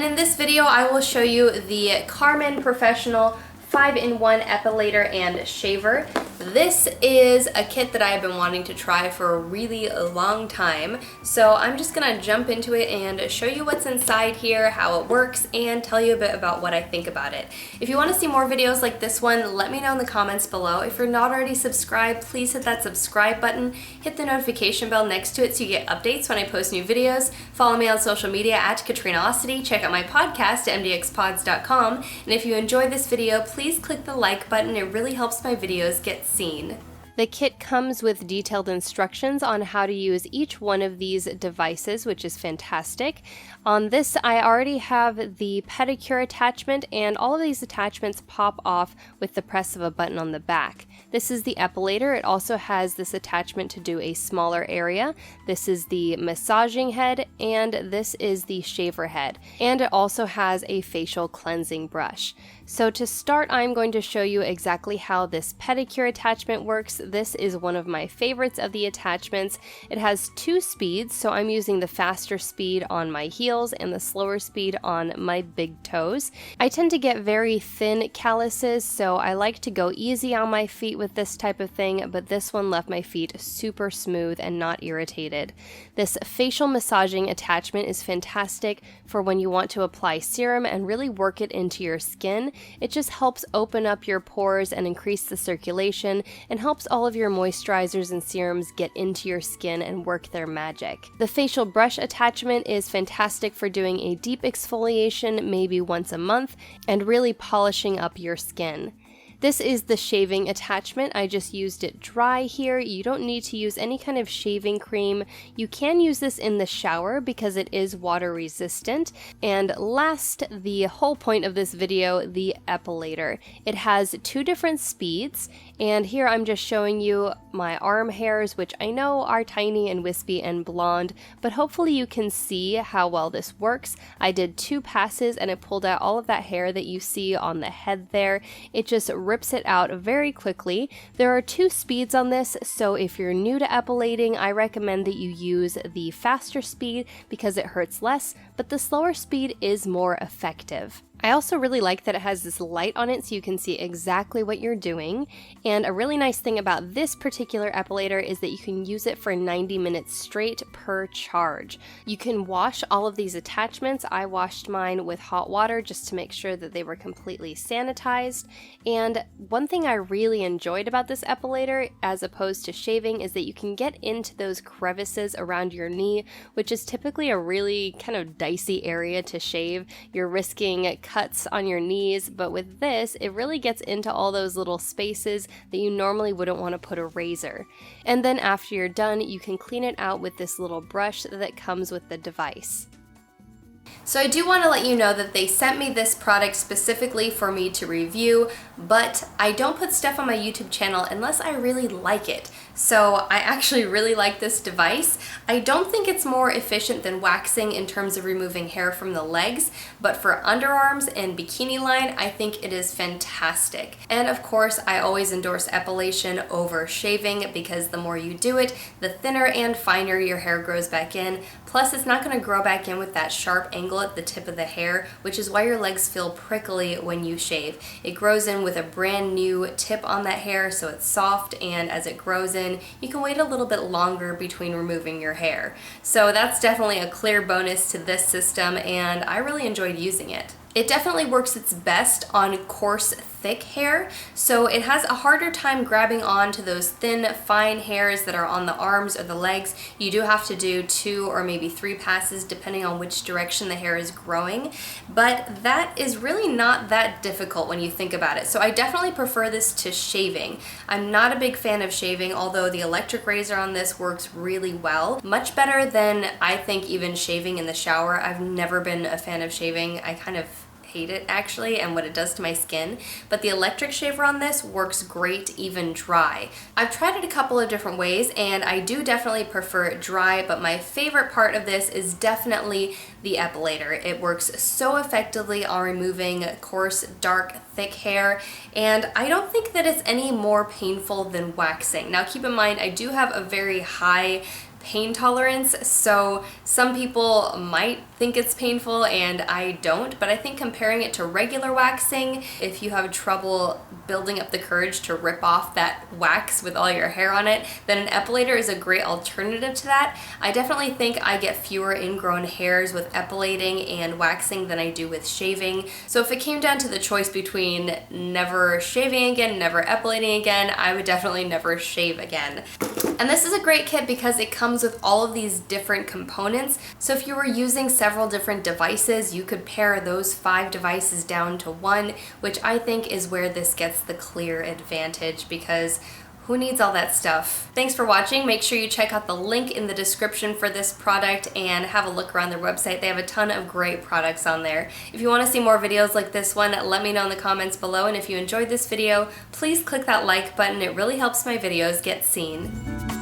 in this video I will show you the Karmin Professional 5-in-1 Epilator and Shaver. This is a kit that I've been wanting to try for a really long time, so I'm just gonna jump into it and show you what's inside here, how it works, and tell you a bit about what I think about it. If you want to see more videos like this one, let me know in the comments below. If you're not already subscribed, please hit that subscribe button, hit the notification bell next to it so you get updates when I post new videos. Follow me on social media at Katrinaosity, check out my podcast at MDXpods.com, and if you enjoyed this video, please click the like button. It really helps my videos get seen. The kit comes with detailed instructions on how to use each one of these devices, which is fantastic. On this, I already have the Pedicure attachment, and all of these attachments pop off with the press of a button on the back. This is the Epilator. It also has this attachment to do a smaller area. This is the massaging head, and this is the shaver head. And it also has a facial cleansing brush. So to start, I'm going to show you exactly how this Pedicure attachment works. This is one of my favorites of the attachments. It has two speeds, so I'm using the faster speed on my heels and the slower speed on my big toes. I tend to get very thin calluses, so I like to go easy on my feet with this type of thing, but this one left my feet super smooth and not irritated. This facial massaging attachment is fantastic for when you want to apply serum and really work it into your skin. It just helps open up your pores and increase the circulation, and helps all of your moisturizers and serums get into your skin and work their magic. The facial brush attachment is fantastic for doing a deep exfoliation maybe once a month and really polishing up your skin. This is the shaving attachment. I just used it dry here. You don't need to use any kind of shaving cream. You can use this in the shower because it is water resistant. And last, the whole point of this video, the Epilator. It has two different speeds, and here I'm just showing you my arm hairs, which I know are tiny and wispy and blonde, but hopefully you can see how well this works. I did 2 passes and it pulled out all of that hair that you see on the head there. It just rips it out very quickly. There are 2 speeds on this, so if you're new to epilating, I recommend that you use the faster speed because it hurts less, but the slower speed is more effective. I also really like that it has this light on it so you can see exactly what you're doing. And a really nice thing about this particular epilator is that you can use it for 90 minutes straight per charge. You can wash all of these attachments. I washed mine with hot water just to make sure that they were completely sanitized. And one thing I really enjoyed about this epilator, as opposed to shaving, is that you can get into those crevices around your knee, which is typically a really kind of dicey area to shave. You're risking cuts on your knees, but with this, it really gets into all those little spaces that you normally wouldn't want to put a razor. And then after you're done, you can clean it out with this little brush that comes with the device. So I do want to let you know that they sent me this product specifically for me to review, but I don't put stuff on my YouTube channel unless I really like it. So I actually really like this device. I don't think it's more efficient than waxing in terms of removing hair from the legs, but for underarms and bikini line, I think it is fantastic. And of course, I always endorse epilation over shaving because the more you do it, the thinner and finer your hair grows back in. Plus, it's not going to grow back in with that sharp angle at the tip of the hair, which is why your legs feel prickly when you shave. It grows in with a brand new tip on that hair, so it's soft, and as it grows in, you can wait a little bit longer between removing your hair. So that's definitely a clear bonus to this system, and I really enjoyed using it. It definitely works its best on coarse, thick hair, so it has a harder time grabbing on to those thin, fine hairs that are on the arms or the legs. You do have to do 2 or maybe 3 passes depending on which direction the hair is growing, but that is really not that difficult when you think about it. So I definitely prefer this to shaving. I'm not a big fan of shaving, although the electric razor on this works really well. Much better than, I think, even shaving in the shower. I've never been a fan of shaving. I kind of hate it actually, and what it does to my skin, but the electric shaver on this works great even dry. I've tried it a couple of different ways, and I do definitely prefer it dry, but my favorite part of this is definitely the epilator. It works so effectively on removing coarse, dark, thick hair, and I don't think that it's any more painful than waxing. Now keep in mind, I do have a very high pain tolerance, so some people might think it's painful and I don't, but I think comparing it to regular waxing, if you have trouble building up the courage to rip off that wax with all your hair on it, then an epilator is a great alternative to that. I definitely think I get fewer ingrown hairs with epilating and waxing than I do with shaving. So if it came down to the choice between never shaving again, never epilating again, I would definitely never shave again. And this is a great kit because it comes with all of these different components. So if you were using several different devices, you could pare those 5 devices down to 1, which I think is where this gets the clear advantage, because who needs all that stuff? Thanks for watching. Make sure you check out the link in the description for this product and have a look around their website. They have a ton of great products on there. If you want to see more videos like this one, let me know in the comments below. And if you enjoyed this video, please click that like button. It really helps my videos get seen.